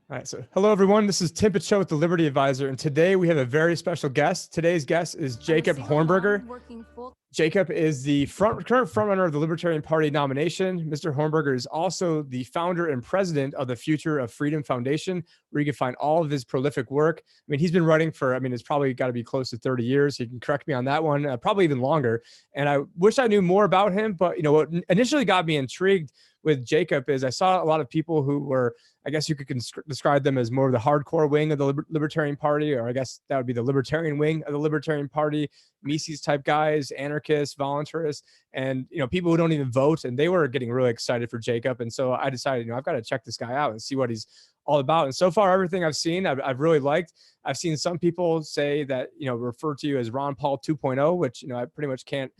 All right, so hello everyone. This is Tim Picciott with the Liberty Advisor, and today we have a very special guest. Today's guest is Jacob Hornberger. Jacob is the current frontrunner of the Libertarian Party nomination. Mr. Hornberger is also the founder and president of the Future of Freedom Foundation, where you can find all of his prolific work. I mean, he's been running for, it's probably got to be close to 30 years. You can correct me on that one, probably even longer. And I wish I knew more about him, but what initially got me intrigued with Jacob is I saw a lot of people who were, I guess you could describe them as more of the hardcore wing of the Libertarian Party, or I guess that would be the libertarian wing of the Libertarian Party, Mises type guys, anarchists, voluntarists, and people who don't even vote. And they were getting really excited for Jacob. And so I decided, I've got to check this guy out and see what he's all about. And so far, everything I've seen, I've really liked. I've seen some people say that, refer to you as Ron Paul 2.0, which, I pretty much can't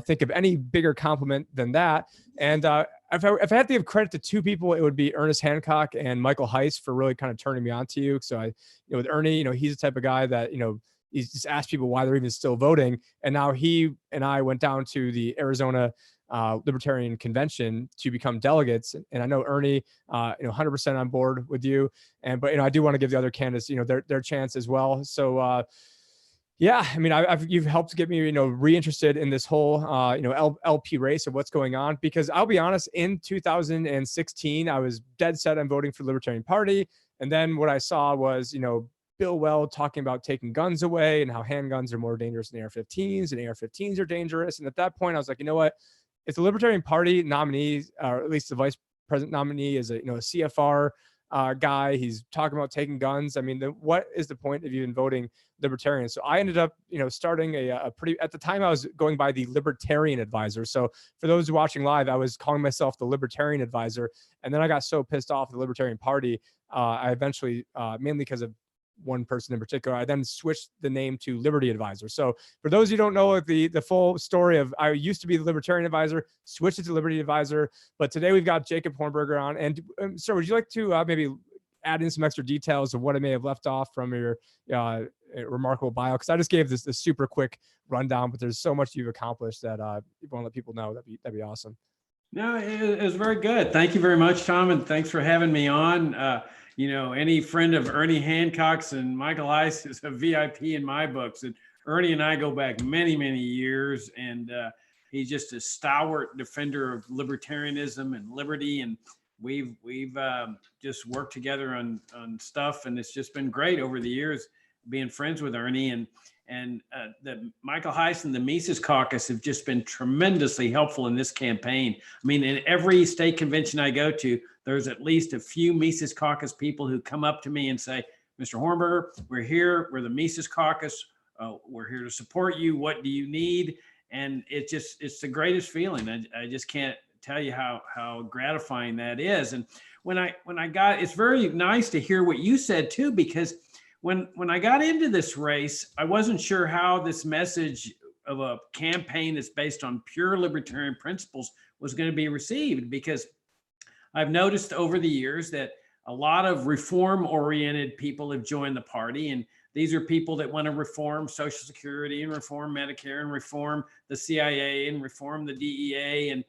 think of any bigger compliment than that. And if I had to give credit to two people, it would be Ernest Hancock and Michael Heiss for really kind of turning me on to you. So with Ernie, he's the type of guy that, he's just asked people why they're even still voting. And now he and I went down to the Arizona Libertarian Convention to become delegates. And I know Ernie, 100% on board with you. But I do want to give the other candidates, their chance as well. So, yeah, you've helped get me, reinterested in this whole, LP race of what's going on, because I'll be honest, in 2016, I was dead set on voting for the Libertarian Party. And then what I saw was, Bill Weld talking about taking guns away and how handguns are more dangerous than AR-15s and AR-15s are dangerous. And at that point, I was like, you know what, if the Libertarian Party nominee, or at least the vice president nominee, is a CFR guy, he's talking about taking guns, what is the point of even voting Libertarian? So I ended up, starting a pretty, at the time I was going by the Libertarian Advisor. So for those watching live, I was calling myself the Libertarian Advisor. And then I got so pissed off at the Libertarian Party, I eventually, mainly because of one person in particular, I then switched the name to Liberty Advisor. So for those who don't know the full story of, I used to be the Libertarian Advisor, switched it to Liberty Advisor, but today we've got Jacob Hornberger on. And sir, would you like to maybe add in some extra details of what I may have left off from your remarkable bio? Because I just gave this super quick rundown, but there's so much you've accomplished that you want to let people know. That'd be awesome. No, it was very good. Thank you very much, Tom, and thanks for having me on. Any friend of Ernie Hancock's and Michael Heiss is a VIP in my books. And Ernie and I go back many, many years, and he's just a stalwart defender of libertarianism and liberty. And we've just worked together on stuff, and it's just been great over the years being friends with Ernie. And the Michael Heiss and the Mises Caucus have just been tremendously helpful in this campaign. In every state convention I go to, there's at least a few Mises Caucus people who come up to me and say, Mr. Hornberger, we're here. We're the Mises Caucus. We're here to support you. What do you need? And it's the greatest feeling. I just can't tell you how gratifying that is. And when I got, it's very nice to hear what you said too, because when I got into this race, I wasn't sure how this message of a campaign that's based on pure libertarian principles was going to be received, because I've noticed over the years that a lot of reform-oriented people have joined the party, and these are people that want to reform Social Security and reform Medicare and reform the CIA and reform the DEA. And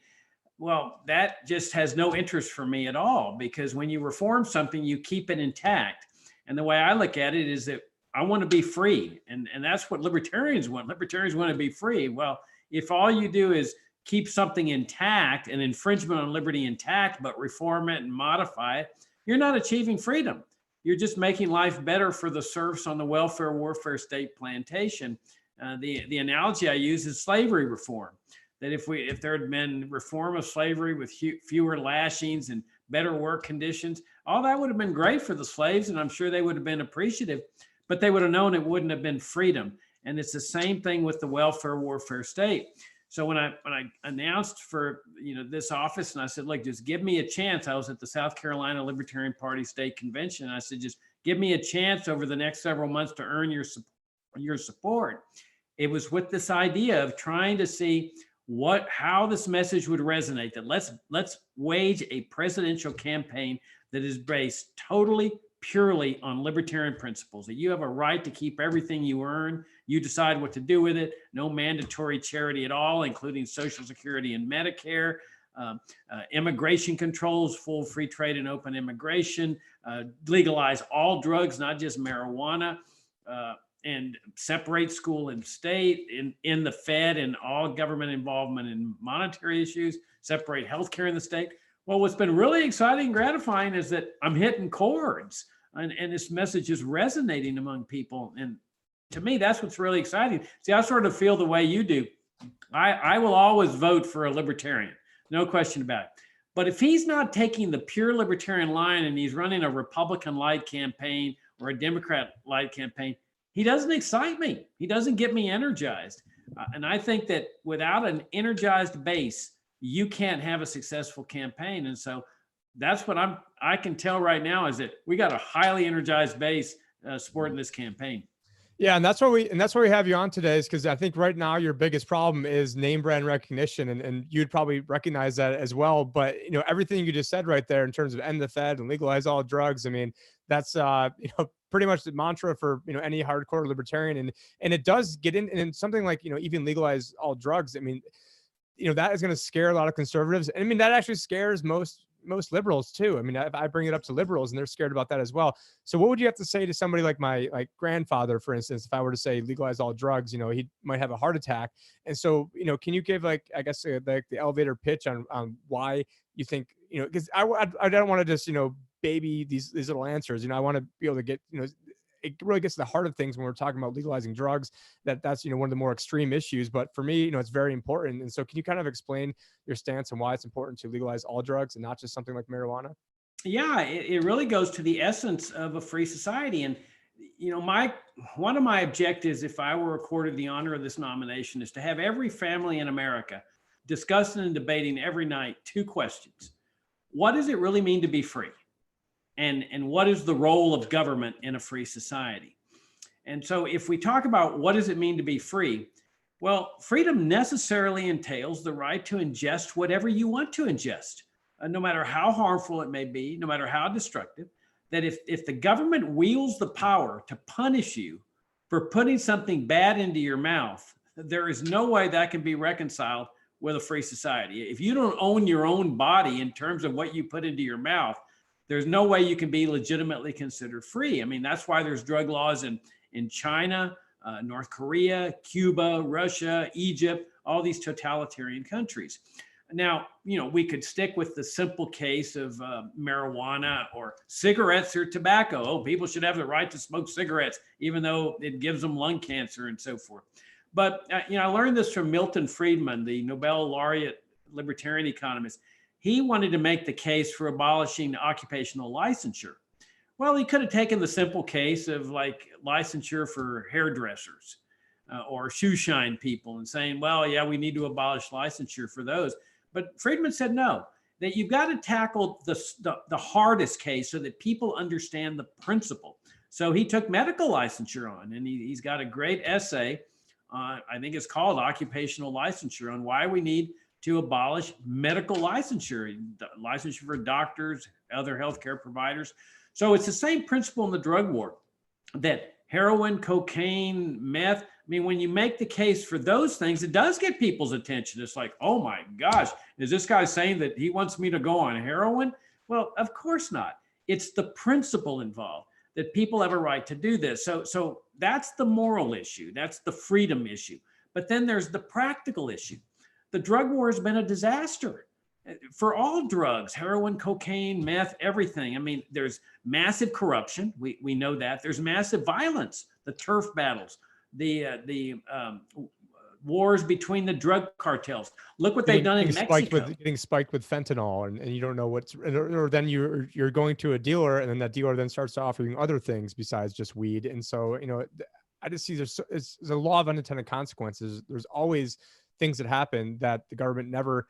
well, that just has no interest for me at all, because when you reform something, you keep it intact. And the way I look at it is that I want to be free. And that's what libertarians want. Libertarians want to be free. Well, if all you do is keep something intact, an infringement on liberty intact, but reform it and modify it, you're not achieving freedom. You're just making life better for the serfs on the welfare warfare state plantation. The analogy I use is slavery reform. That if there had been reform of slavery with fewer lashings and better work conditions, all that would have been great for the slaves, and I'm sure they would have been appreciative, but they would have known it wouldn't have been freedom. And it's the same thing with the welfare warfare state. So when I announced for this office, and I said, look, just give me a chance. I was at the South Carolina Libertarian Party State Convention. And I said, just give me a chance over the next several months to earn your support. It was with this idea of trying to see how this message would resonate, that let's wage a presidential campaign that is based totally, purely on libertarian principles, that you have a right to keep everything you earn. You decide what to do with it. No mandatory charity at all, including Social Security and Medicare. immigration controls, full free trade and open immigration, legalize all drugs, not just marijuana, and separate school and state in the Fed and all government involvement in monetary issues, separate healthcare in the state. Well, what's been really exciting and gratifying is that I'm hitting chords and this message is resonating among people. And to me, that's what's really exciting. See, I sort of feel the way you do. I will always vote for a libertarian, no question about it. But if he's not taking the pure libertarian line and he's running a Republican-light campaign or a Democrat-light campaign, he doesn't excite me. He doesn't get me energized. And I think that without an energized base, you can't have a successful campaign. And so that's what I can tell right now is that we got a highly energized base supporting this campaign. Yeah, and that's why we have you on today, is because I think right now your biggest problem is name brand recognition, and you'd probably recognize that as well. But everything you just said right there in terms of end the Fed and legalize all drugs, I mean, that's pretty much the mantra for any hardcore libertarian, and it does get in, and something like even legalize all drugs. I mean, that is going to scare a lot of conservatives. And I mean, that actually scares most liberals too. I mean, I bring it up to liberals and they're scared about that as well. So what would you have to say to somebody like my grandfather, for instance, if I were to say legalize all drugs, he might have a heart attack. And so, can you give I guess the elevator pitch on why you think, because I don't want to just, baby these little answers. I want to be able to get, it really gets to the heart of things when we're talking about legalizing drugs, that's one of the more extreme issues. But for me, it's very important. And so can you kind of explain your stance on why it's important to legalize all drugs and not just something like marijuana? Yeah, it really goes to the essence of a free society. And, one of my objectives, if I were accorded the honor of this nomination, is to have every family in America discussing and debating every night 2 questions. What does it really mean to be free? And what is the role of government in a free society? And so if we talk about what does it mean to be free, well, freedom necessarily entails the right to ingest whatever you want to ingest, no matter how harmful it may be, no matter how destructive, that if the government wields the power to punish you for putting something bad into your mouth, there is no way that can be reconciled with a free society. If you don't own your own body in terms of what you put into your mouth, there's no way you can be legitimately considered free. I mean, that's why there's drug laws in China, North Korea, Cuba, Russia, Egypt, all these totalitarian countries. Now, we could stick with the simple case of marijuana or cigarettes or tobacco. Oh, people should have the right to smoke cigarettes, even though it gives them lung cancer and so forth. But, I learned this from Milton Friedman, the Nobel laureate libertarian economist. He wanted to make the case for abolishing occupational licensure. Well, he could have taken the simple case of licensure for hairdressers or shoe shine people and saying, well, yeah, we need to abolish licensure for those. But Friedman said, no, that you've got to tackle the hardest case so that people understand the principle. So he took medical licensure on, and he's got a great essay. I think it's called Occupational Licensure, on why we need to abolish medical licensure for doctors, other healthcare providers. So it's the same principle in the drug war, that heroin, cocaine, meth, I mean, when you make the case for those things, it does get people's attention. It's like, oh my gosh, is this guy saying that he wants me to go on heroin? Well, of course not. It's the principle involved, that people have a right to do this. So that's the moral issue. That's the freedom issue. But then there's the practical issue. The drug war has been a disaster for all drugs, heroin, cocaine, meth, everything. I mean, there's massive corruption. We know that. There's massive violence, the turf battles, the wars between the drug cartels. Look what they've done in Mexico. Getting spiked with fentanyl, and you don't know what's, or then you're going to a dealer, and then that dealer then starts offering other things besides just weed. And so, I just see there's a law of unintended consequences. There's always things that happen that the government never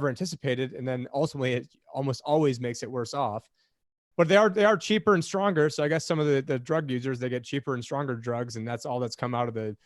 anticipated, and then ultimately it almost always makes it worse off. But they are cheaper and stronger. So I guess some of the drug users, they get cheaper and stronger drugs, and that's all that's come out of the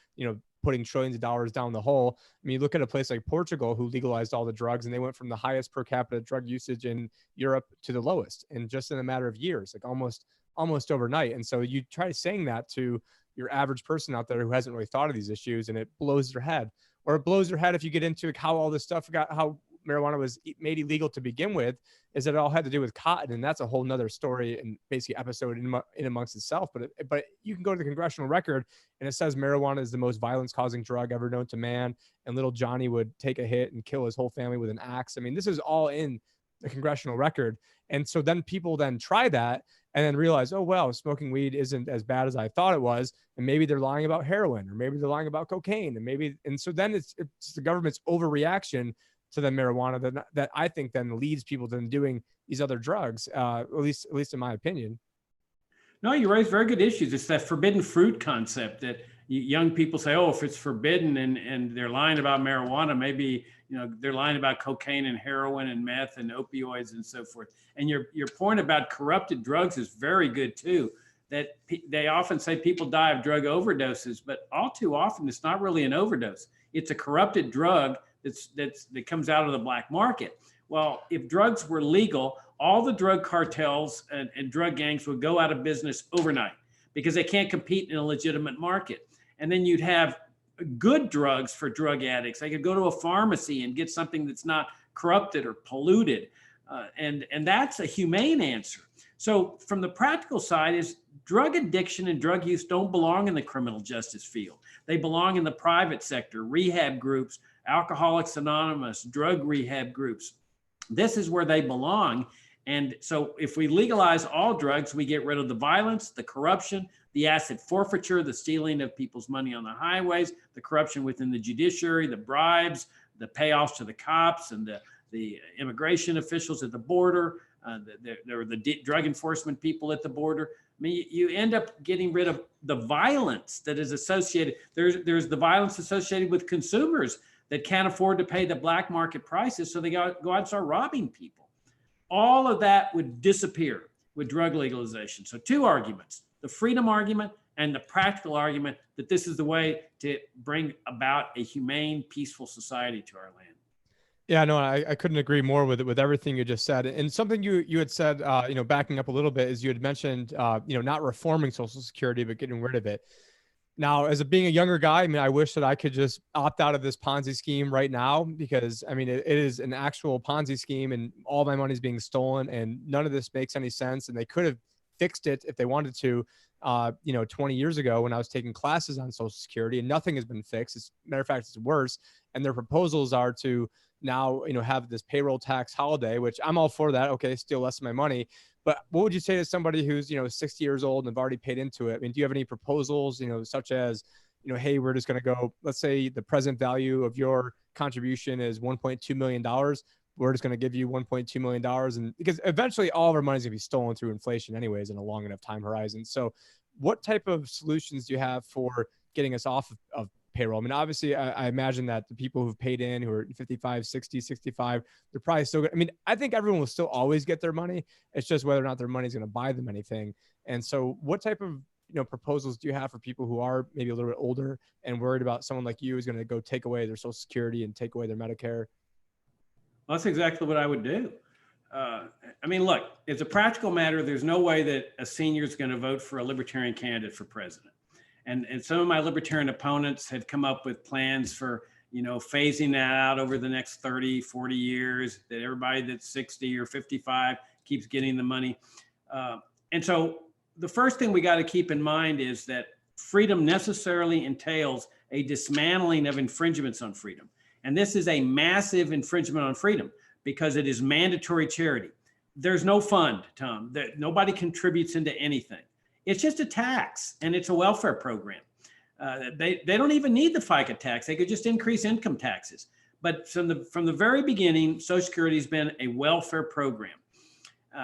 putting trillions of dollars down the hole. I mean, you look at a place like Portugal, who legalized all the drugs, and they went from the highest per capita drug usage in Europe to the lowest, and just in a matter of years, like almost overnight. And so you try saying that to your average person out there who hasn't really thought of these issues, and it blows their head. Or it blows their head if you get into how all this stuff how marijuana was made illegal to begin with is that it all had to do with cotton. And that's a whole nother story and basically episode in amongst itself. But you can go to the congressional record and it says marijuana is the most violence causing drug ever known to man. And little Johnny would take a hit and kill his whole family with an axe. I mean, this is all in the congressional record. And so then people then try that and then realize, oh, well, smoking weed isn't as bad as I thought it was. And maybe they're lying about heroin, or maybe they're lying about cocaine. And so then it's the government's overreaction to the marijuana that I think then leads people to doing these other drugs, at least in my opinion. No, you raise very good issues. It's that forbidden fruit concept that young people say, oh, if it's forbidden and they're lying about marijuana, maybe, they're lying about cocaine and heroin and meth and opioids and so forth. And your point about corrupted drugs is very good too, that they often say people die of drug overdoses, but all too often it's not really an overdose. It's a corrupted drug that comes out of the black market. Well, if drugs were legal, all the drug cartels and drug gangs would go out of business overnight because they can't compete in a legitimate market. And then you'd have good drugs for drug addicts. They could go to a pharmacy and get something that's not corrupted or polluted. And that's a humane answer. So from the practical side is drug addiction and drug use don't belong in the criminal justice field. They belong in the private sector, rehab groups, Alcoholics Anonymous, drug rehab groups. This is where they belong. And so if we legalize all drugs, we get rid of the violence, the corruption, the asset forfeiture, the stealing of people's money on the highways, the corruption within the judiciary, the bribes, the payoffs to the cops and the immigration officials at the border, the drug enforcement people at the border. I mean, you end up getting rid of the violence that is associated. There's the violence associated with consumers that can't afford to pay the black market prices, so they go out and start robbing people. All of that would disappear with drug legalization. So two arguments, the freedom argument and the practical argument that this is the way to bring about a humane, peaceful society to our land. Yeah, no, I couldn't agree more with everything you just said. And something you had said, backing up a little bit, is you had mentioned, not reforming Social Security, but getting rid of it. Now, being a younger guy, I mean, I wish that I could just opt out of this Ponzi scheme right now, because I mean, it is an actual Ponzi scheme and all my money is being stolen and none of this makes any sense. And they could have fixed it if they wanted to, 20 years ago when I was taking classes on Social Security, and nothing has been fixed. As a matter of fact, it's worse. And their proposals are to now, have this payroll tax holiday, which I'm all for that. Okay, steal less of my money. But what would you say to somebody who's, 60 years old and have already paid into it? I mean, do you have any proposals, such as, hey, we're just going to go, let's say the present value of your contribution is $1.2 million. We're just going to give you $1.2 million. And because eventually all of our money is going to be stolen through inflation anyways in a long enough time horizon. So what type of solutions do you have for getting us off of payroll? I mean, obviously, I imagine that the people who've paid in, who are 55, 60, 65, they're probably still good. I mean, I think everyone will still always get their money. It's just whether or not their money is going to buy them anything. And so what type of, proposals do you have for people who are maybe a little bit older and worried about someone like you who's going to go take away their Social Security and take away their Medicare? Well, that's exactly what I would do. I mean, look, it's a practical matter. There's no way that a senior is going to vote for a libertarian candidate for president. And some of my libertarian opponents have come up with plans for, phasing that out over the next 30, 40 years, that everybody that's 60 or 55 keeps getting the money. And so the first thing we got to keep in mind is that freedom necessarily entails a dismantling of infringements on freedom. And this is a massive infringement on freedom because it is mandatory charity. There's no fund, Tom, that nobody contributes into anything. It's just a tax and it's a welfare program. They don't even need the FICA tax. They could just increase income taxes. But from the very beginning, Social Security has been a welfare program.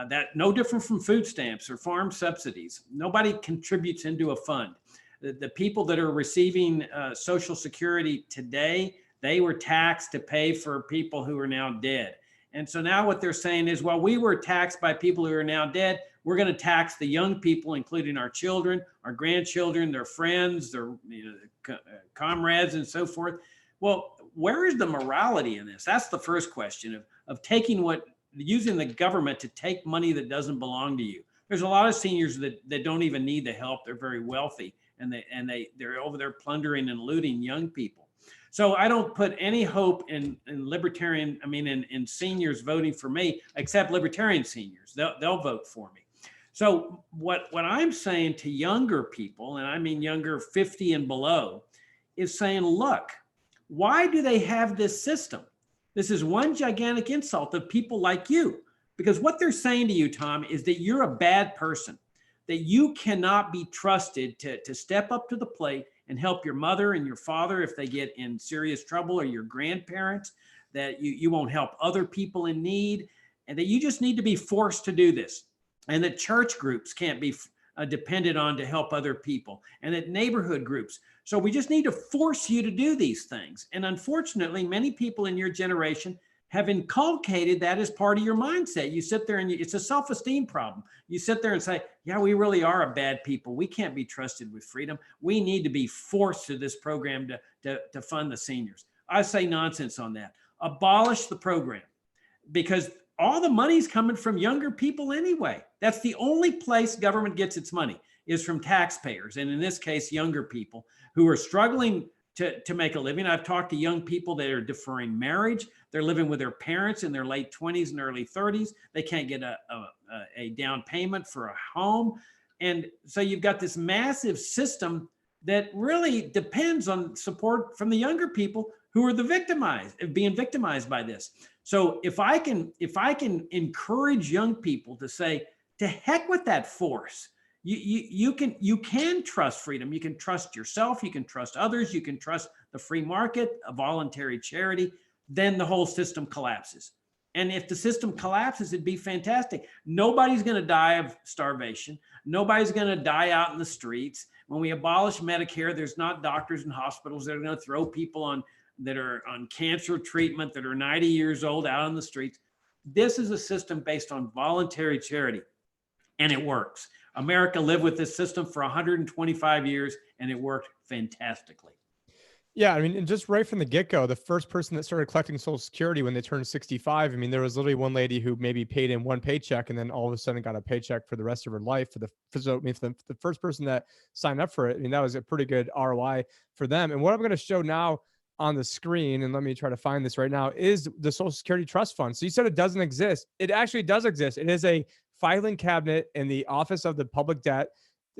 That no different from food stamps or farm subsidies. Nobody contributes into a fund. The people that are receiving Social Security today, they were taxed to pay for people who are now dead. And so now what they're saying is, well, we were taxed by people who are now dead. We're going to tax the young people, including our children, our grandchildren, their friends, their comrades, and so forth. Well, where is the morality in this? That's the first question of using the government to take money that doesn't belong to you. There's a lot of seniors that don't even need the help. They're very wealthy, and they're over there plundering and looting young people. So I don't put any hope in libertarian, in seniors voting for me, except libertarian seniors. They'll vote for me. So what I'm saying to younger people, and I mean younger 50 and below, is saying, look, why do they have this system? This is one gigantic insult of people like you, because what they're saying to you, Tom, is that you're a bad person, that you cannot be trusted to step up to the plate and help your mother and your father if they get in serious trouble, or your grandparents, that you won't help other people in need, and that you just need to be forced to do this, and that church groups can't be depended on to help other people, and that neighborhood groups. So we just need to force you to do these things. And unfortunately, many people in your generation have inculcated that as part of your mindset. You sit there and it's a self-esteem problem. You sit there and say, yeah, we really are a bad people. We can't be trusted with freedom. We need to be forced to this program to fund the seniors. I say nonsense on that. Abolish the program, because all the money's coming from younger people anyway. That's the only place government gets its money, is from taxpayers. And in this case, younger people who are struggling to make a living. I've talked to young people that are deferring marriage. They're living with their parents in their late 20s and early 30s. They can't get a down payment for a home. And so you've got this massive system that really depends on support from the younger people who are being victimized by this. So if I can encourage young people to say, to heck with that force, you can trust freedom. You can trust yourself. You can trust others. You can trust the free market, a voluntary charity. Then the whole system collapses. And if the system collapses, it'd be fantastic. Nobody's going to die of starvation. Nobody's going to die out in the streets. When we abolish Medicare, there's not doctors and hospitals that are going to throw people that are on cancer treatment, that are 90 years old, out on the streets. This is a system based on voluntary charity, and it works. America lived with this system for 125 years, and it worked fantastically. Yeah, I mean, and just right from the get-go, the first person that started collecting Social Security when they turned 65, I mean, there was literally one lady who maybe paid in one paycheck and then all of a sudden got a paycheck for the rest of her life. For the first person that signed up for it, I mean, that was a pretty good ROI for them. And what I'm going to show now on the screen, and let me try to find this right now, is the Social Security Trust Fund. So you said it doesn't exist. It actually does exist. It is a filing cabinet in the Office of the Public Debt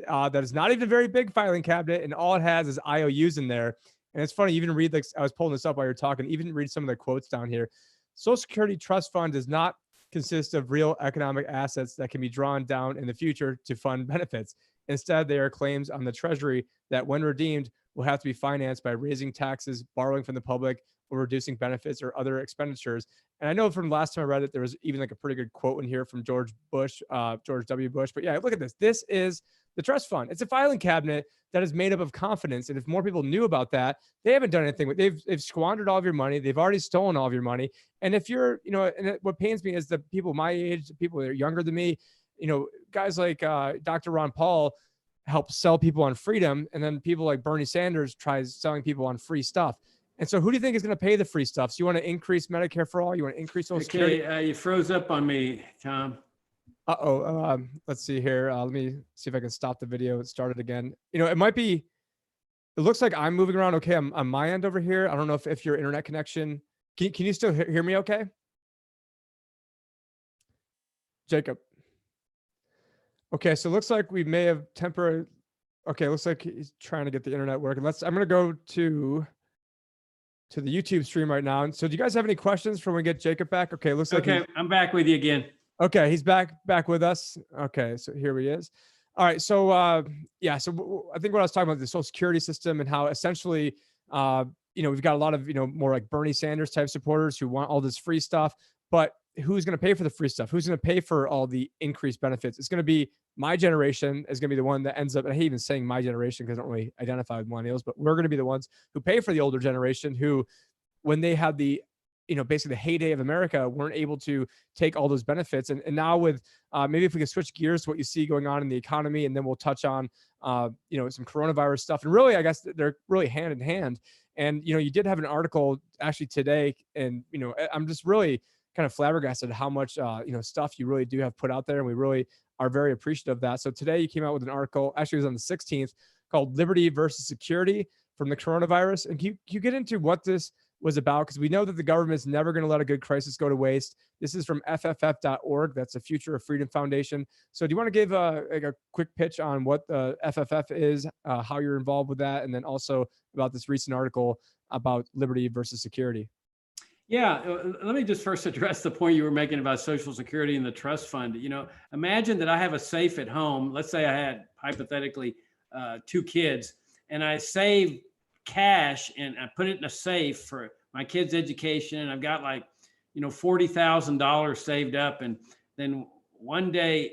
that is not even a very big filing cabinet, and all it has is IOUs in there. And it's funny, even read, like I was pulling this up while you're talking, even read some of the quotes down here. Social Security Trust Fund does not consist of real economic assets that can be drawn down in the future to fund benefits. Instead, they are claims on the Treasury that when redeemed will have to be financed by raising taxes, borrowing from the public, or reducing benefits or other expenditures. And I know from the last time I read it, there was even like a pretty good quote in here from George W. Bush. But yeah, look at this. This is the trust fund. It's a filing cabinet that is made up of confidence. And if more people knew about that, they haven't done anything with. They've squandered all of your money. They've already stolen all of your money. And if you're, and what pains me is the people my age, the people that are younger than me, guys like Dr. Ron Paul help sell people on freedom. And then people like Bernie Sanders tries selling people on free stuff. And so who do you think is going to pay the free stuff? So you want to increase Medicare for all? You want to increase Social Security? Okay, you froze up on me, Tom. Let's see here. Let me see if I can stop the video and start it again. It might be, it looks like I'm moving around okay on my end over here. I don't know if your internet connection, can you still hear me okay? Jacob. Okay, so it looks like we may have temporary, okay, looks like he's trying to get the internet working. I'm going to go to the YouTube stream right now. So do you guys have any questions before we get Jacob back? Okay, looks like I'm back with you again. Okay, he's back with us. Okay, so here he is. All right, so so I think what I was talking about, the Social Security system and how essentially, we've got a lot of, more like Bernie Sanders type supporters who want all this free stuff, but who's going to pay for the free stuff? Who's going to pay for all the increased benefits? It's going to be my generation is going to be the one that ends up, and I hate even saying my generation because I don't really identify with millennials, but we're going to be the ones who pay for the older generation who, when they had the, basically the heyday of America, weren't able to take all those benefits. And now with, maybe if we could switch gears to what you see going on in the economy, and then we'll touch on, some coronavirus stuff. And really, I guess they're really hand in hand. And, you did have an article actually today, and, I'm just really kind of flabbergasted how much, stuff you really do have put out there. And we really are very appreciative of that. So today you came out with an article, actually it was on the 16th, called Liberty versus Security, from the coronavirus. And can you get into what this was about? Because we know that the government is never going to let a good crisis go to waste. This is from FFF.org. That's the Future of Freedom Foundation. So do you want to give a quick pitch on what the FFF is, how you're involved with that, and then also about this recent article about liberty versus security? Yeah, let me just first address the point you were making about Social Security and the trust fund. Imagine that I have a safe at home. Let's say I had hypothetically 2 kids, and I save cash and I put it in a safe for my kids' education, and I've got like, $40,000 saved up, and then one day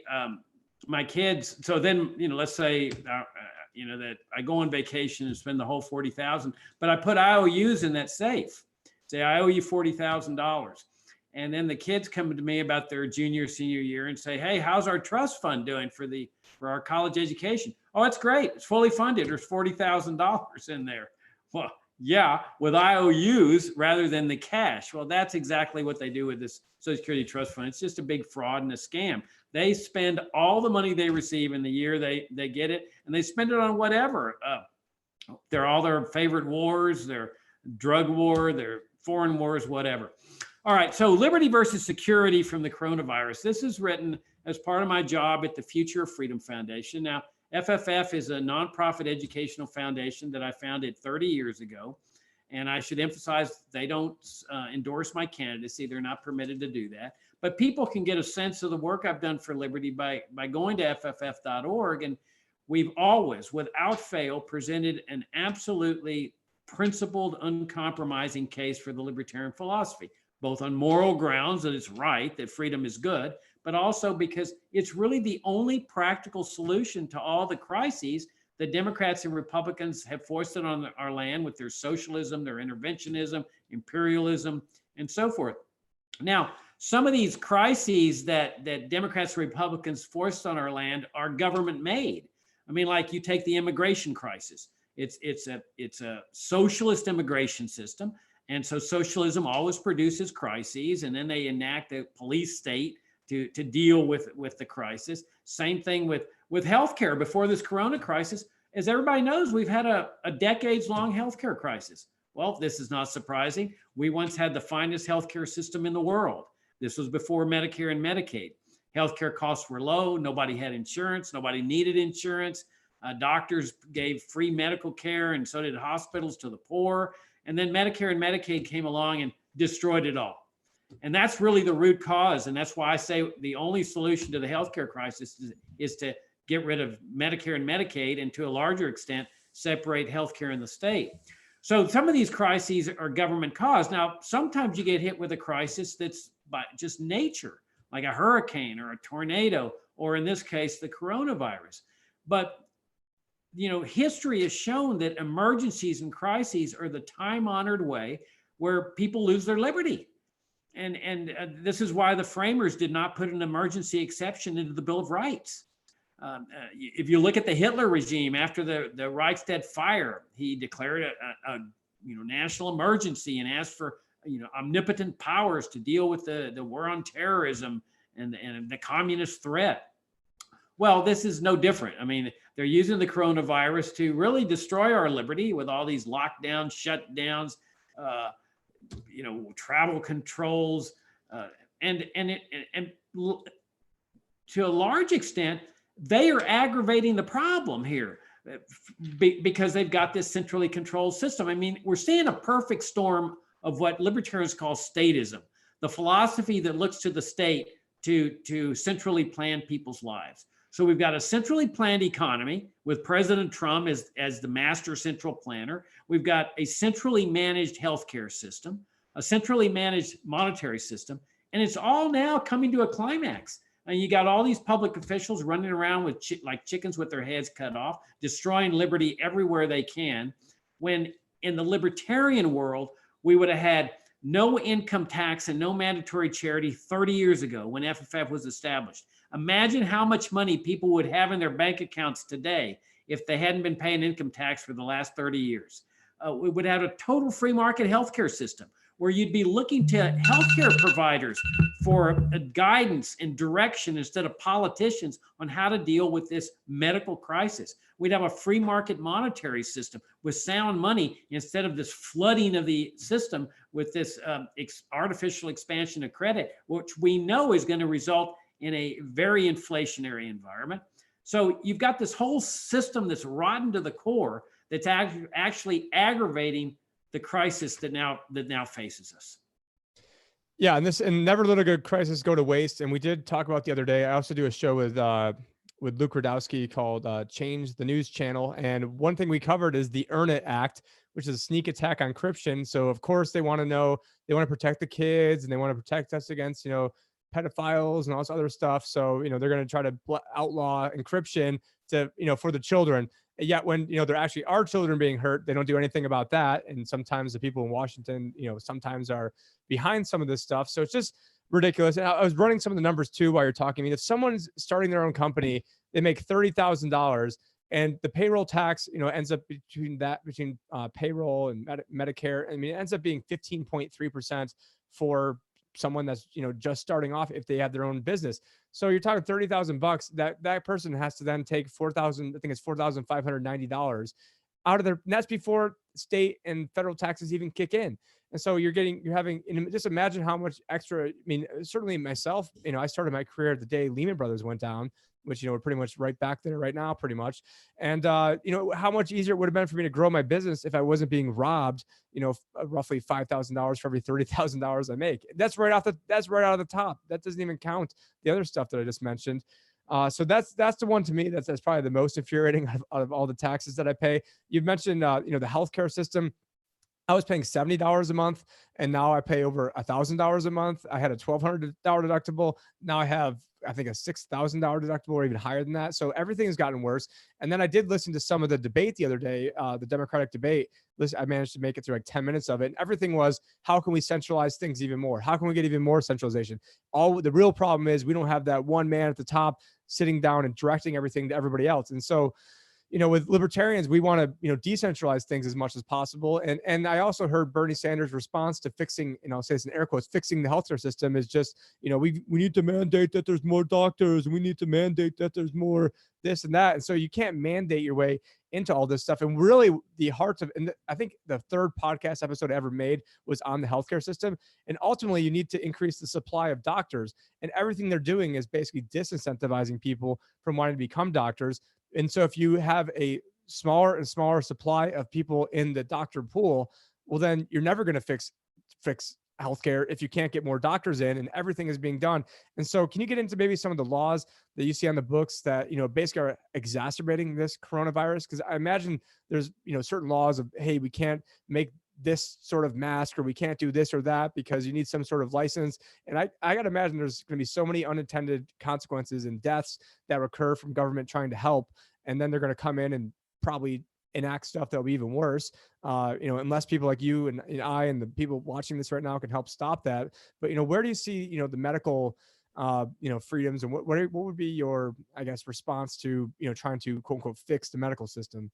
my kids. So then, let's say that I go on vacation and spend the whole 40,000, but I put IOUs in that safe. Say, I owe you $40,000. And then the kids come to me about their junior, senior year and say, hey, how's our trust fund doing for our college education? Oh, it's great. It's fully funded. There's $40,000 in there. Well, yeah, with IOUs rather than the cash. Well, that's exactly what they do with this Social Security trust fund. It's just a big fraud and a scam. They spend all the money they receive in the year they get it, and they spend it on whatever. They're all their favorite wars, their drug war, their foreign wars, whatever. All right, so liberty versus security from the coronavirus. This is written as part of my job at the Future of Freedom Foundation. Now, FFF is a nonprofit educational foundation that I founded 30 years ago. And I should emphasize they don't endorse my candidacy. They're not permitted to do that. But people can get a sense of the work I've done for liberty by going to FFF.org. And we've always, without fail, presented an absolutely principled, uncompromising case for the libertarian philosophy, both on moral grounds that it's right, that freedom is good, but also because it's really the only practical solution to all the crises that Democrats and Republicans have foisted on our land with their socialism, their interventionism, imperialism, and so forth. Now, some of these crises that Democrats and Republicans forced on our land are government made. I mean, like you take the immigration crisis. It's a socialist immigration system. And so socialism always produces crises, and then they enact a police state to deal with the crisis. Same thing with healthcare. Before this corona crisis, as everybody knows, we've had a decades-long healthcare crisis. Well, this is not surprising. We once had the finest healthcare system in the world. This was before Medicare and Medicaid. Healthcare costs were low. Nobody had insurance. Nobody needed insurance. Doctors gave free medical care, and so did hospitals to the poor. And then Medicare and Medicaid came along and destroyed it all. And that's really the root cause. And that's why I say the only solution to the healthcare crisis is to get rid of Medicare and Medicaid, and to a larger extent, separate healthcare and the state. So some of these crises are government caused. Now, sometimes you get hit with a crisis that's by just nature, like a hurricane or a tornado, or in this case, the coronavirus. But history has shown that emergencies and crises are the time-honored way where people lose their liberty. And this is why the framers did not put an emergency exception into the Bill of Rights. If you look at the Hitler regime after the Reichstag fire, he declared a national emergency and asked for omnipotent powers to deal with the war on terrorism and the communist threat. Well, this is no different. I mean, they're using the coronavirus to really destroy our liberty with all these lockdowns, shutdowns, travel controls, and to a large extent, they are aggravating the problem here because they've got this centrally controlled system. I mean, we're seeing a perfect storm of what libertarians call statism, the philosophy that looks to the state to centrally plan people's lives. So we've got a centrally planned economy with President Trump as the master central planner. We've got a centrally managed healthcare system, a centrally managed monetary system, and it's all now coming to a climax. And you got all these public officials running around with like chickens with their heads cut off, destroying liberty everywhere they can, when in the libertarian world, we would have had no income tax and no mandatory charity 30 years ago when FFF was established. Imagine how much money people would have in their bank accounts today if they hadn't been paying income tax for the last 30 years. We would have a total free market healthcare system. where you'd be looking to healthcare providers for guidance and direction instead of politicians on how to deal with this medical crisis. We'd have a free market monetary system with sound money instead of this flooding of the system with this artificial expansion of credit, which we know is going to result in a very inflationary environment. So you've got this whole system that's rotten to the core that's actually aggravating the crisis that now faces us. Yeah, and never let a good crisis go to waste. And we did talk about the other day. I also do a show with Luke Rudowski called Change the News Channel. And one thing we covered is the Earn It Act, which is a sneak attack on encryption. So of course they want to protect the kids, and they want to protect us against, pedophiles and all this other stuff. So, they're going to try to outlaw encryption to, for the children. And yet when, there actually are children being hurt, they don't do anything about that. And sometimes the people in Washington, sometimes are behind some of this stuff. So it's just ridiculous. And I was running some of the numbers too while you're talking. I mean, if someone's starting their own company, they make $30,000, and the payroll tax, ends up between payroll and Medicare. I mean, it ends up being 15.3% for someone that's, just starting off if they have their own business. So you're talking $30,000. That person has to then take $4,590 out of their, and that's before state and federal taxes even kick in. And so just imagine how much extra. I mean, certainly myself, I started my career the day Lehman Brothers went down, which, we're pretty much right back there right now, pretty much. And, how much easier it would have been for me to grow my business if I wasn't being robbed, roughly $5,000 for every $30,000 I make. That's right out of the top. That doesn't even count the other stuff that I just mentioned. So that's the one to me that's probably the most infuriating out of all the taxes that I pay. You've mentioned, the healthcare system. I was paying $70 a month, and now I pay over $1,000 a month. I had a $1,200 deductible. Now I have, I think, a $6,000 deductible, or even higher than that. So everything has gotten worse. And then I did listen to some of the debate the other day, the Democratic debate. I managed to make it through like 10 minutes of it. And everything was, how can we centralize things even more? How can we get even more centralization? The real problem is we don't have that one man at the top sitting down and directing everything to everybody else. And so, with libertarians, we want to, decentralize things as much as possible. And I also heard Bernie Sanders' response to fixing, I'll say this in air quotes, fixing the healthcare system is just, we need to mandate that there's more doctors, and we need to mandate that there's more this and that. And so you can't mandate your way into all this stuff. And really the heart of, and I think the third podcast episode I ever made was on the healthcare system. And ultimately you need to increase the supply of doctors, and everything they're doing is basically disincentivizing people from wanting to become doctors. And so if you have a smaller and smaller supply of people in the doctor pool, well, then you're never going to fix healthcare if you can't get more doctors in, and everything is being done. And so can you get into maybe some of the laws that you see on the books that, basically are exacerbating this coronavirus? Because I imagine there's, certain laws of, hey, we can't make this sort of mask, or we can't do this or that because you need some sort of license. And I got to imagine there's going to be so many unintended consequences and deaths that occur from government trying to help. And then they're going to come in and probably enact stuff that'll be even worse, unless people like you and I and the people watching this right now can help stop that. But, where do you see, the medical, freedoms, and what would be your, I guess, response to, trying to quote unquote fix the medical system?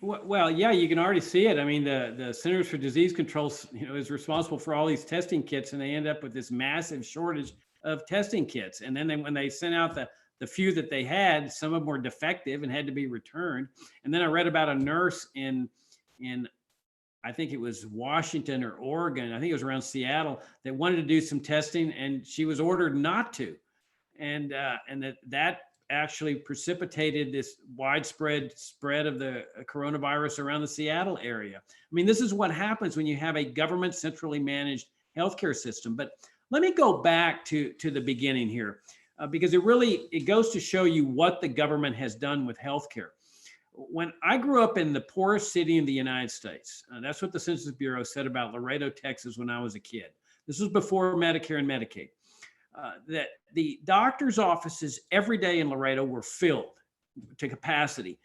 Well, yeah, you can already see it. I mean, the Centers for Disease Control, is responsible for all these testing kits, and they end up with this massive shortage of testing kits. And then when they sent out the few that they had, some of them were defective and had to be returned. And then I read about a nurse in I think it was Washington or Oregon, I think it was around Seattle, that wanted to do some testing, and she was ordered not to. And that actually precipitated this widespread spread of the coronavirus around the Seattle area. I mean, this is what happens when you have a government centrally managed healthcare system. But let me go back to the beginning here, because it goes to show you what the government has done with healthcare. When I grew up in the poorest city in the United States, that's what the Census Bureau said about Laredo, Texas, when I was a kid. This was before Medicare and Medicaid. That the doctor's offices every day in Laredo were filled to capacity.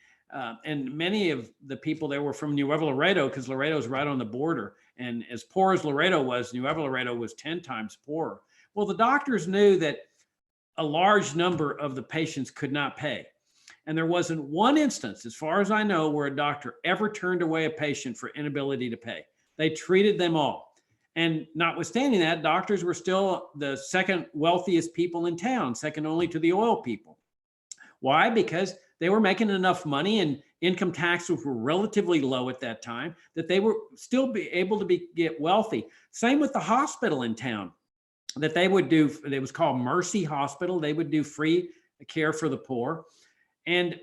And many of the people there were from Nuevo Laredo, because Laredo is right on the border. And as poor as Laredo was, Nuevo Laredo was 10 times poorer. Well, the doctors knew that a large number of the patients could not pay. And there wasn't one instance, as far as I know, where a doctor ever turned away a patient for inability to pay. They treated them all. And notwithstanding that, doctors were still the second wealthiest people in town, second only to the oil people. Why? Because they were making enough money and income taxes were relatively low at that time that they were still be able to get wealthy. Same with the hospital in town that they would do. It was called Mercy Hospital. They would do free care for the poor. And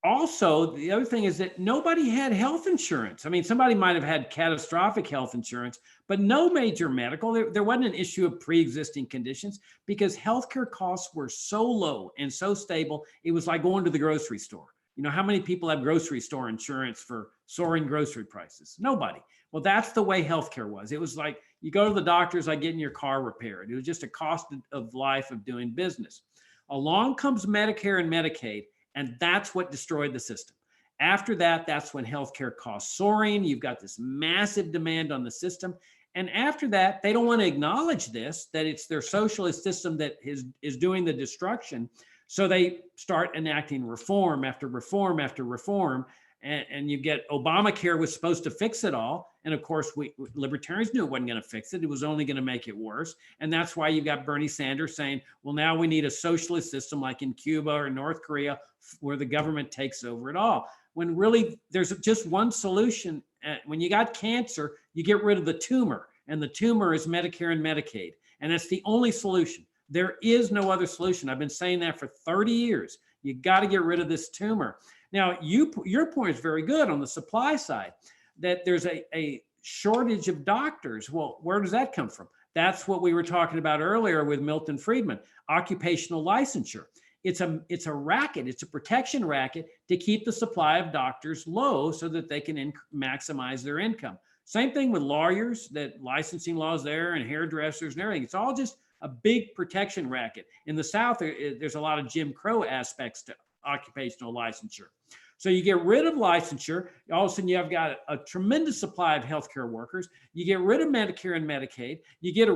also, the other thing is that nobody had health insurance. I mean, somebody might have had catastrophic health insurance, but no major medical. There wasn't an issue of pre-existing conditions because healthcare costs were so low and so stable. It was like going to the grocery store. You know, how many people have grocery store insurance for soaring grocery prices? Nobody. Well, that's the way healthcare was. It was like you go to the doctor's, like getting your car repaired. It was just a cost of life of doing business. Along comes Medicare and Medicaid. And that's what destroyed the system. After that, that's when healthcare costs soaring. You've got this massive demand on the system. And after that, they don't want to acknowledge this, that it's their socialist system that is doing the destruction. So they start enacting reform after reform after reform. And you get Obamacare was supposed to fix it all. And of course, libertarians knew it wasn't going to fix it. It was only going to make it worse. And that's why you got Bernie Sanders saying, well, now we need a socialist system like in Cuba or North Korea, where the government takes over it all. When really there's just one solution. When you got cancer, you get rid of the tumor. And the tumor is Medicare and Medicaid. And that's the only solution. There is no other solution. I've been saying that for 30 years. You got to get rid of this tumor. Now, your point is very good on the supply side, that there's a shortage of doctors. Well, where does that come from? That's what we were talking about earlier with Milton Friedman, occupational licensure. It's a racket. It's a protection racket to keep the supply of doctors low so that they can maximize their income. Same thing with lawyers, that licensing laws there, and hairdressers and everything. It's all just a big protection racket. In the South, there's a lot of Jim Crow aspects to occupational licensure. So you get rid of licensure, all of a sudden you have got a tremendous supply of healthcare workers. You get rid of Medicare and Medicaid. You get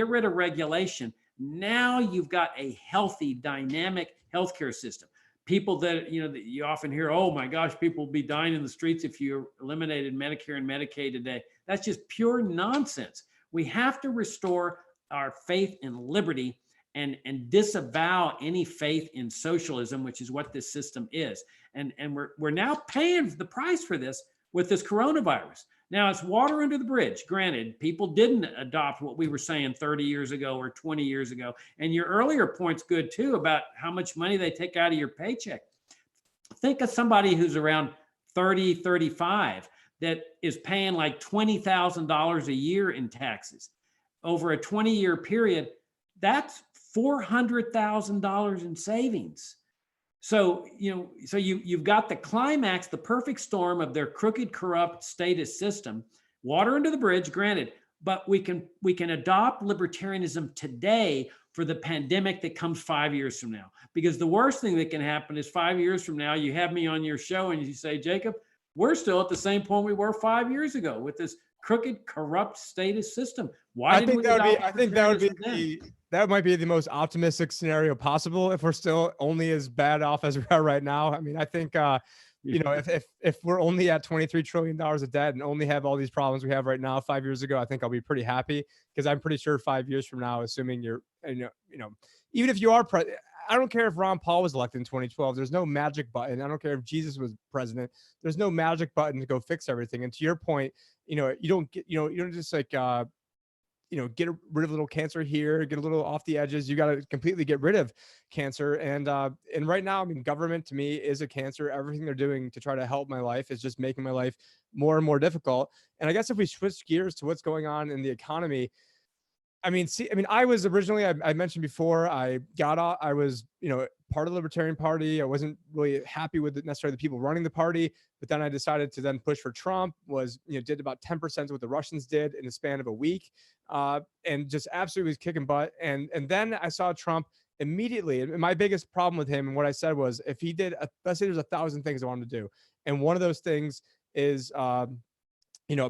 rid of regulation. Now you've got a healthy, dynamic healthcare system. People that you often hear, oh my gosh, people will be dying in the streets if you eliminated Medicare and Medicaid today. That's just pure nonsense. We have to restore our faith in liberty and disavow any faith in socialism, which is what this system is. And we're now paying the price for this with this coronavirus. Now, it's water under the bridge. Granted, people didn't adopt what we were saying 30 years ago or 20 years ago. And your earlier point's good too about how much money they take out of your paycheck. Think of somebody who's around 30, 35 that is paying like $20,000 a year in taxes. Over a 20-year period, that's $400,000 in savings. So, you've got the climax, the perfect storm of their crooked, corrupt statist system, water under the bridge, granted, but we can adopt libertarianism today for the pandemic that comes 5 years from now. Because the worst thing that can happen is 5 years from now, you have me on your show and you say, Jacob, we're still at the same point we were 5 years ago with this crooked, corrupt statist system. I think that might be the most optimistic scenario possible if we're still only as bad off as we are right now. I mean, I think if we're only at $23 trillion of debt and only have all these problems we have right now 5 years ago, I think I'll be pretty happy, because I'm pretty sure 5 years from now, assuming you're, even if you are I don't care if Ron Paul was elected in 2012. There's no magic button. I don't care if Jesus was president. There's no magic button to go fix everything. And to your point, you don't just like, get rid of a little cancer here, get a little off the edges. You got to completely get rid of cancer. And right now, I mean, government to me is a cancer. Everything they're doing to try to help my life is just making my life more and more difficult. And I guess if we switch gears to what's going on in the economy, I was originally, I mentioned before, I was, part of the Libertarian Party. I wasn't really happy with necessarily the people running the party, but then I decided to then push for Trump, did about 10% of what the Russians did in the span of a week, and just absolutely was kicking butt. And then I saw Trump immediately. And my biggest problem with him and what I said was, if he did, let's say there's 1,000 things I want him to do, and one of those things is,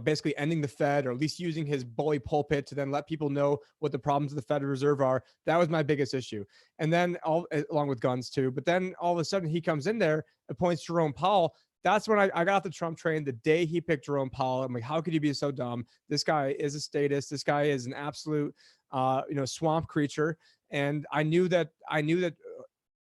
basically ending the Fed, or at least using his bully pulpit to then let people know what the problems of the Federal Reserve are. That was my biggest issue. And then along with guns too. But then all of a sudden he comes in there, appoints Jerome Powell, that's when I got off the Trump train the day he picked Jerome Powell. I'm like, how could you be so dumb? This guy is a statist. This guy is an absolute, swamp creature. And I knew that. I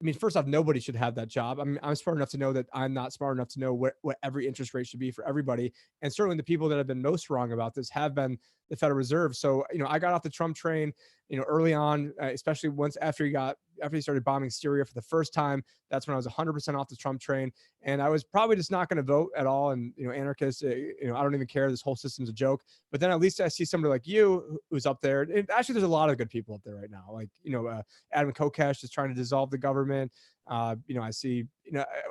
mean, first off, nobody should have that job. I mean, I'm smart enough to know that I'm not smart enough to know what every interest rate should be for everybody. And certainly the people that have been most wrong about this have been the Federal Reserve. So, I got off the Trump train, early on, especially after he started bombing Syria for the first time. That's when I was 100% off the Trump train. And I was probably just not going to vote at all. And, anarchists, I don't even care. This whole system's a joke. But then at least I see somebody like you who's up there. And actually, there's a lot of good people up there right now. Like, Adam Kokesh is trying to dissolve the government. I see,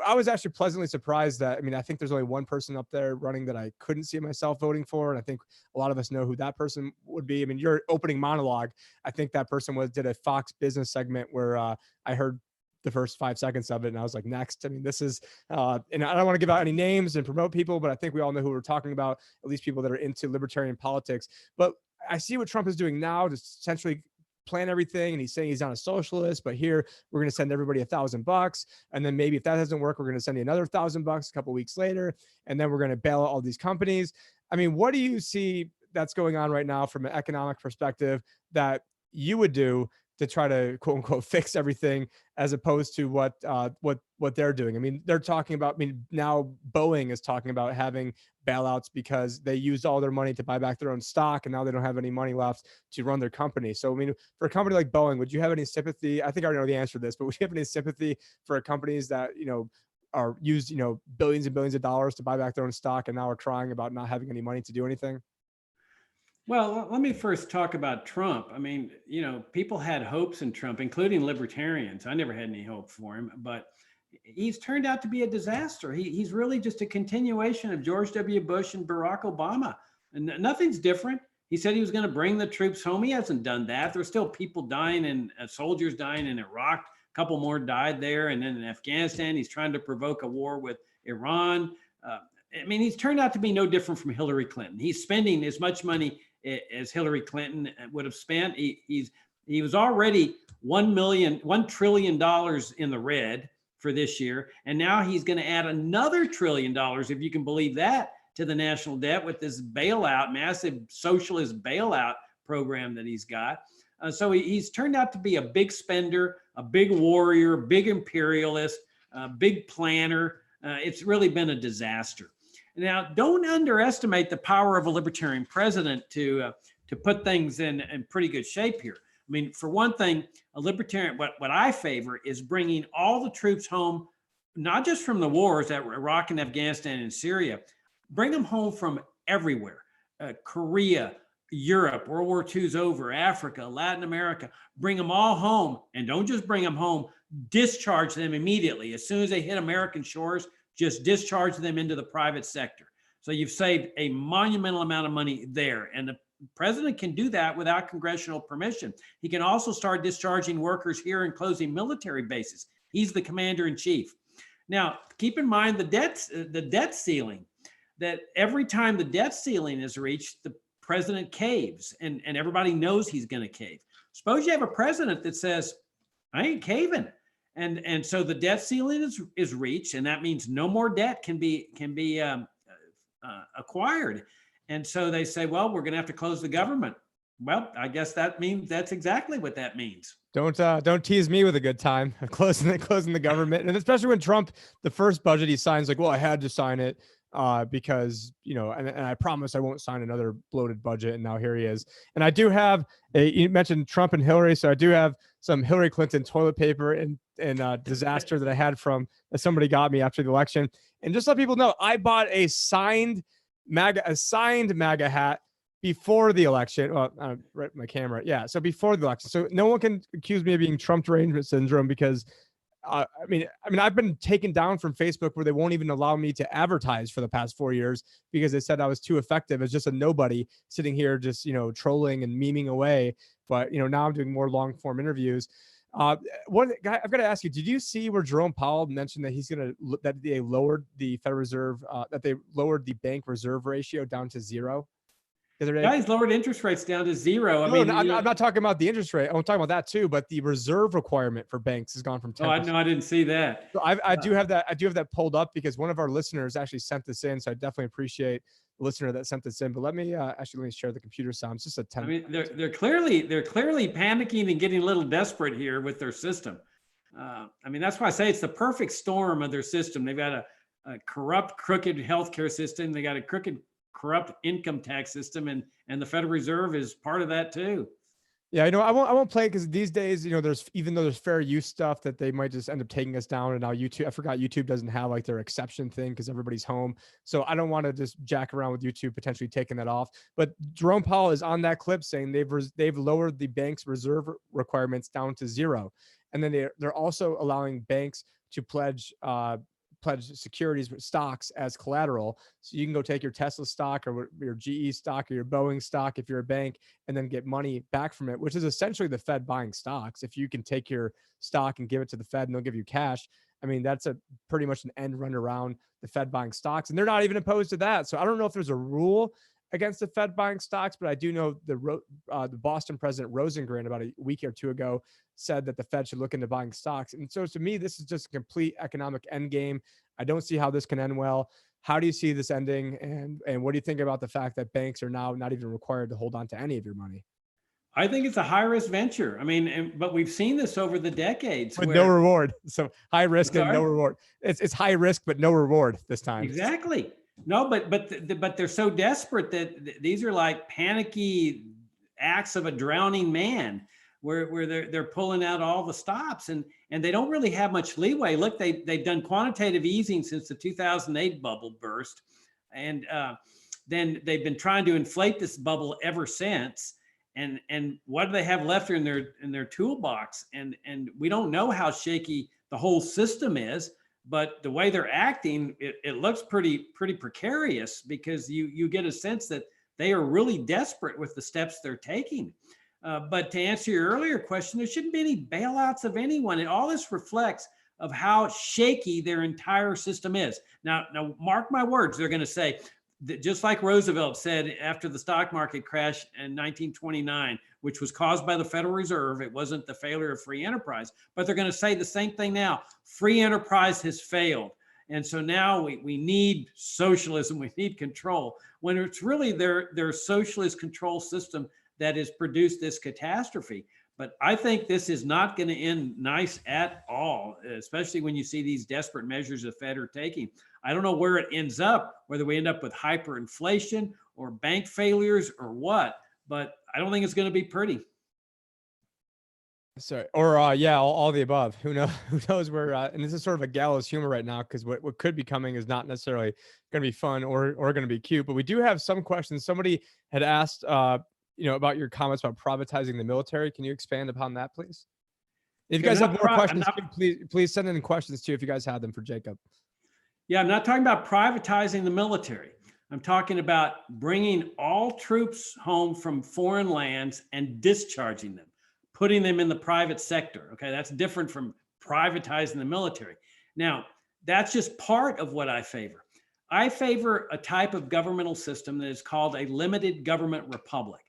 I was actually pleasantly surprised that, I think there's only one person up there running that I couldn't see myself voting for. And I think a lot of us know who that person would be. I mean, your opening monologue, I think that person did a Fox Business segment where I heard the first 5 seconds of it and I was like, next. I mean, this is, and I don't want to give out any names and promote people, but I think we all know who we're talking about, at least people that are into libertarian politics. But I see what Trump is doing now to essentially plan everything, and he's saying he's not a socialist, but here we're going to send everybody $1,000, and then maybe if that doesn't work, we're going to send you another $1,000 a couple weeks later, and then we're going to bail out all these companies. I mean, what do you see that's going on right now from an economic perspective that you would do to try to quote unquote fix everything, as opposed to what they're doing? I mean, they're talking about, now Boeing is talking about having bailouts because they used all their money to buy back their own stock, and now they don't have any money left to run their company. So, for a company like Boeing, would you have any sympathy? I think I already know the answer to this, but would you have any sympathy for companies that, are used, billions and billions of dollars to buy back their own stock and now are crying about not having any money to do anything? Well, let me first talk about Trump. People had hopes in Trump, including libertarians. I never had any hope for him, but he's turned out to be a disaster. He's really just a continuation of George W. Bush and Barack Obama. And nothing's different. He said he was going to bring the troops home. He hasn't done that. There's still people dying and soldiers dying in Iraq. A couple more died there. And then in Afghanistan, he's trying to provoke a war with Iran. He's turned out to be no different from Hillary Clinton. He's spending as much money as Hillary Clinton would have spent. He was already $1 trillion in the red for this year. And now he's going to add another $1 trillion, if you can believe that, to the national debt with this bailout, massive socialist bailout program that he's got. So he's turned out to be a big spender, a big warrior, a big imperialist, a big planner. It's really been a disaster. Now, don't underestimate the power of a libertarian president to put things in pretty good shape here. For one thing, a libertarian, what I favor is bringing all the troops home, not just from the wars at Iraq and Afghanistan and Syria, bring them home from everywhere. Korea, Europe, World War II's over, Africa, Latin America, bring them all home. And don't just bring them home, discharge them immediately. As soon as they hit American shores, just discharge them into the private sector. So you've saved a monumental amount of money there. And the president can do that without congressional permission. He can also start discharging workers here and closing military bases. He's the commander in chief. Now, keep in mind the debt ceiling, that every time the debt ceiling is reached, the president caves, and everybody knows he's going to cave. Suppose you have a president that says, I ain't caving. And so the debt ceiling is reached, and that means no more debt can be acquired. And so they say, well, we're going to have to close the government. Well, I guess that means that's exactly what that means. Don't tease me with a good time of closing the government, and especially when Trump, the first budget he signs, like, well, I had to sign it because and I promise I won't sign another bloated budget, and now here he is. And I do have you mentioned Trump and Hillary, so I do have some Hillary Clinton toilet paper and disaster that I had that somebody got me after the election. And just let people know, I bought a signed MAGA hat before the election. Well, right, my camera. Yeah. So before the election. So no one can accuse me of being Trump derangement syndrome, because I've been taken down from Facebook, where they won't even allow me to advertise for the past 4 years because they said I was too effective as just a nobody sitting here just, trolling and memeing away. But, now I'm doing more long form interviews. I've got to ask you, did you see where Jerome Powell mentioned that that they lowered the Federal Reserve, that they lowered the bank reserve ratio down to 0? the other day. Guys lowered interest rates down to zero. No, no, I'm not talking about the interest rate. I'm talking about that too, but the reserve requirement for banks has gone from 10%. Oh, no, I didn't see that. So I do have that. I do have that pulled up because one of our listeners actually sent this in. So I definitely appreciate the listener that sent this in. But let me share the computer sound. It's just a 10. I mean, they're clearly panicking and getting a little desperate here with their system. I mean, that's why I say it's the perfect storm of their system. They've got a corrupt, crooked healthcare system. They got a crooked, corrupt income tax system, and the Federal Reserve is part of that too. Yeah, I won't play it because these days, even though there's fair use stuff that they might just end up taking us down. And now I forgot YouTube doesn't have like their exception thing because everybody's home. So I don't want to just jack around with YouTube potentially taking that off. But Jerome Powell is on that clip saying they've lowered the bank's reserve requirements down to zero. And then they're also allowing banks to pledge securities, stocks as collateral. So you can go take your Tesla stock or your GE stock or your Boeing stock if you're a bank and then get money back from it, which is essentially the Fed buying stocks. If you can take your stock and give it to the Fed and they'll give you cash, I mean, that's pretty much an end run around the Fed buying stocks. And they're not even opposed to that. So I don't know if there's a rule against the Fed buying stocks, but I do know the Boston president Rosengren about a week or two ago said that the Fed should look into buying stocks. And so to me, this is just a complete economic end game. I don't see how this can end well. How do you see this ending? And what do you think about the fact that banks are now not even required to hold on to any of your money? I think it's a high risk venture. I mean, but we've seen this over the decades. With no reward. So high risk and no reward. It's high risk, but no reward this time. Exactly. No, but they're so desperate that these are like panicky acts of a drowning man, where they're pulling out all the stops and they don't really have much leeway. Look, they've done quantitative easing since the 2008 bubble burst, and then they've been trying to inflate this bubble ever since. And what do they have left in their toolbox? And we don't know how shaky the whole system is. But the way they're acting, it looks pretty precarious because you get a sense that they are really desperate with the steps they're taking. But to answer your earlier question, there shouldn't be any bailouts of anyone. And all this reflects of how shaky their entire system is. Now mark my words, they're going to say, that just like Roosevelt said after the stock market crash in 1929, which was caused by the Federal Reserve, it wasn't the failure of free enterprise, but they're going to say the same thing now. Free enterprise has failed. And so now we need socialism, we need control, when it's really their socialist control system that has produced this catastrophe. But I think this is not going to end nice at all, especially when you see these desperate measures the Fed are taking. I don't know where it ends up, whether we end up with hyperinflation or bank failures or what, but I don't think it's going to be pretty. Sorry, or yeah, all the above. Who knows where? And this is sort of a gallows humor right now because what could be coming is not necessarily going to be fun or going to be cute. But we do have some questions. Somebody had asked, about your comments about privatizing the military. Can you expand upon that, please? If you guys have more questions, please send in questions too. If you guys have them for Jacob. Yeah, I'm not talking about privatizing the military. I'm talking about bringing all troops home from foreign lands and discharging them, putting them in the private sector. Okay, that's different from privatizing the military. Now, that's just part of what I favor. I favor a type of governmental system that is called a limited government republic.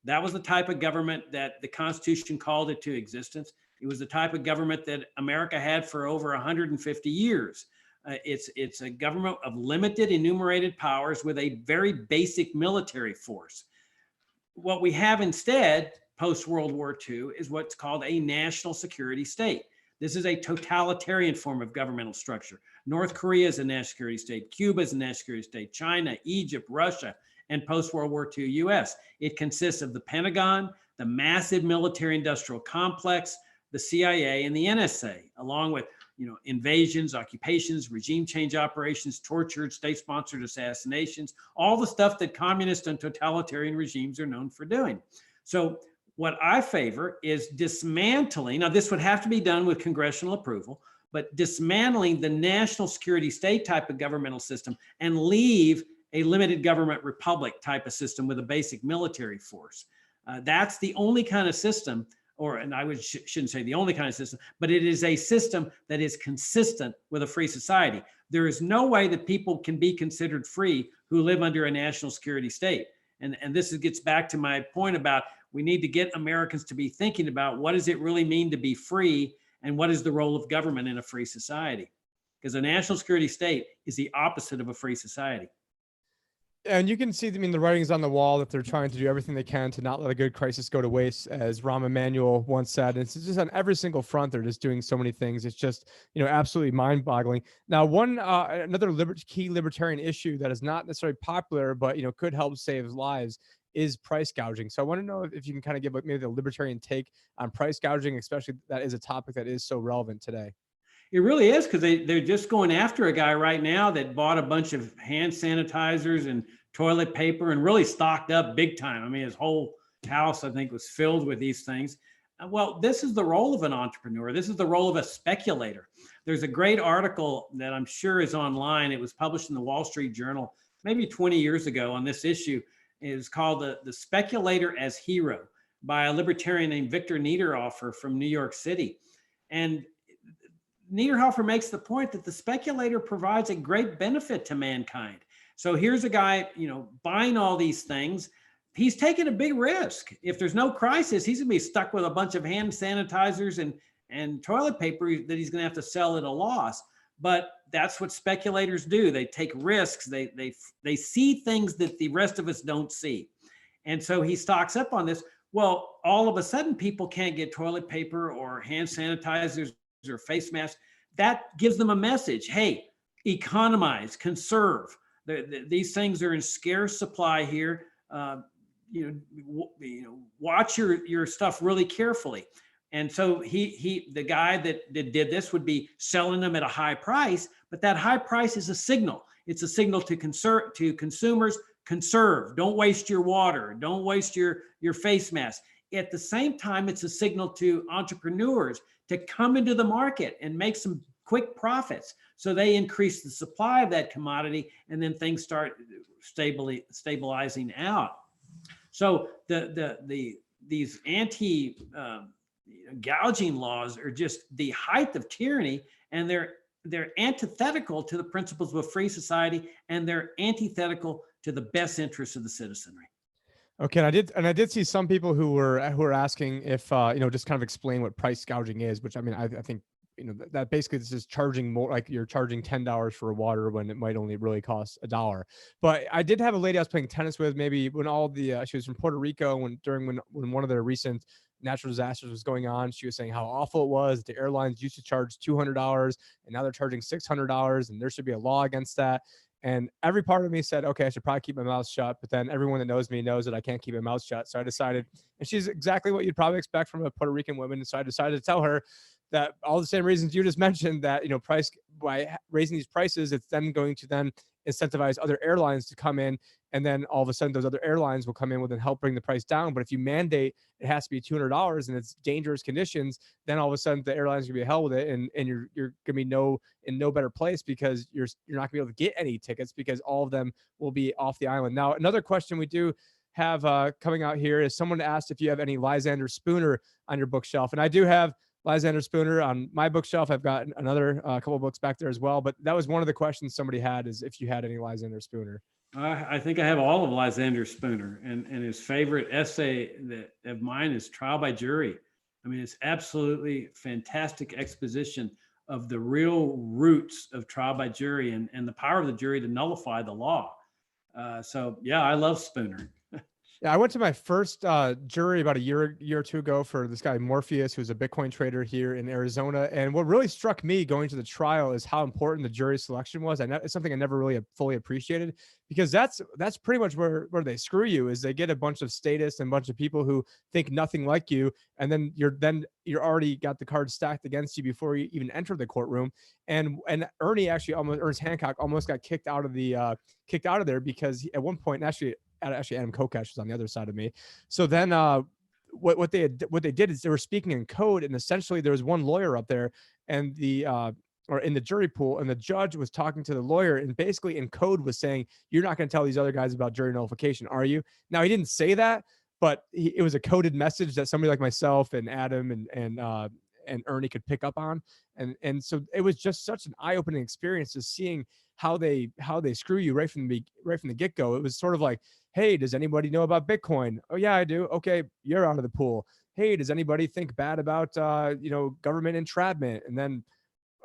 That was the type of government that the Constitution called it to existence. It was the type of government that America had for over 150 years. It's a government of limited enumerated powers with a very basic military force. What we have instead, post-World War II, is what's called a national security state. This is a totalitarian form of governmental structure. North Korea is a national security state. Cuba is a national security state. China, Egypt, Russia, and post-World War II US. It consists of the Pentagon, the massive military-industrial complex, the CIA, and the NSA, along with invasions, occupations, regime change operations, tortured, state-sponsored assassinations, all the stuff that communist and totalitarian regimes are known for doing. So what I favor is dismantling, now this would have to be done with congressional approval, but dismantling the national security state type of governmental system and leave a limited government republic type of system with a basic military force. That's the only kind of system, shouldn't say the only kind of system, but it is a system that is consistent with a free society. There is no way that people can be considered free who live under a national security state. And this gets back to my point about we need to get Americans to be thinking about what does it really mean to be free and what is the role of government in a free society? Because a national security state is the opposite of a free society. And you can see, I mean, the writing's on the wall that they're trying to do everything they can to not let a good crisis go to waste, as Rahm Emanuel once said. And it's just on every single front. They're just doing so many things. It's just, absolutely mind-boggling. Now, another key libertarian issue that is not necessarily popular, but, could help save lives is price gouging. So I want to know if you can kind of give maybe the libertarian take on price gouging, especially that is a topic that is so relevant today. It really is, because they're just going after a guy right now that bought a bunch of hand sanitizers and toilet paper and really stocked up big time. I mean, his whole house, I think, was filled with these things. Well, this is the role of an entrepreneur. This is the role of a speculator. There's a great article that I'm sure is online. It was published in the Wall Street Journal maybe 20 years ago on this issue. It was called The Speculator as Hero by a libertarian named Victor Niederhofer from New York City. And Niederhofer makes the point that the speculator provides a great benefit to mankind. So here's a guy, buying all these things. He's taking a big risk. If there's no crisis, he's gonna be stuck with a bunch of hand sanitizers and toilet paper that he's gonna have to sell at a loss. But that's what speculators do. They take risks. They see things that the rest of us don't see. And so he stocks up on this. Well, all of a sudden, people can't get toilet paper or hand sanitizers or face masks. That gives them a message. Hey, economize, conserve. These things are in scarce supply here. Watch your stuff really carefully. And so the guy that did this would be selling them at a high price, but that high price is a signal. It's a signal to consumers: conserve. Don't waste your water. Don't waste your face mask. At the same time, it's a signal to entrepreneurs to come into the market and make some quick profits. So they increase the supply of that commodity, and then things start stabilizing out. So these anti gouging laws are just the height of tyranny, and they're antithetical to the principles of a free society, and they're antithetical to the best interests of the citizenry. Okay, and I did see some people who were asking if just kind of explain what price gouging is, which I mean I think that basically this is charging more, like you're charging $10 for a water when it might only really cost $1. But I did have a lady I was playing tennis with, maybe when she was from Puerto Rico, when one of their recent natural disasters was going on. She was saying how awful it was. The airlines used to charge $200 and now they're charging $600, and there should be a law against that. And every part of me said, okay, I should probably keep my mouth shut. But then everyone that knows me knows that I can't keep my mouth shut. So I decided, and she's exactly what you'd probably expect from a Puerto Rican woman. So I decided to tell her that all the same reasons you just mentioned, that, by raising these prices, it's then going to then incentivize other airlines to come in. And then all of a sudden those other airlines will come in with and help bring the price down. But if you mandate it has to be $200 and it's dangerous conditions, then all of a sudden the airlines are gonna be hell with it. And you're gonna be in no better place, because you're not gonna be able to get any tickets because all of them will be off the island. Now, another question we do have coming out here is someone asked if you have any Lysander Spooner on your bookshelf. And I do have Lysander Spooner on my bookshelf. I've got another couple of books back there as well. But that was one of the questions somebody had, is if you had any Lysander Spooner. I think I have all of Lysander Spooner, and his favorite essay of mine is Trial by Jury. I mean, it's absolutely fantastic exposition of the real roots of trial by jury and the power of the jury to nullify the law. So yeah, I love Spooner. Yeah, I went to my first jury about a year or two ago for this guy Morpheus, who's a Bitcoin trader here in Arizona. And what really struck me going to the trial is how important the jury selection was. It's something I never really fully appreciated, because that's pretty much where they screw you, is they get a bunch of statists and a bunch of people who think nothing like you, and then you're already got the cards stacked against you before you even enter the courtroom. And Ernest Hancock almost got kicked out of there, because at one point, actually Adam Kokesh was on the other side of me. So then what they did is they were speaking in code, and essentially there was one lawyer up there and or in the jury pool, and the judge was talking to the lawyer and basically in code was saying, you're not going to tell these other guys about jury nullification, are you? Now, he didn't say that, but it was a coded message that somebody like myself and Adam and and Ernie could pick up on. And so it was just such an eye-opening experience, just seeing how they screw you right from the get-go. It was sort of like, hey, does anybody know about Bitcoin? Oh yeah, I do. Okay, you're out of the pool. Hey, does anybody think bad about government entrapment? And then,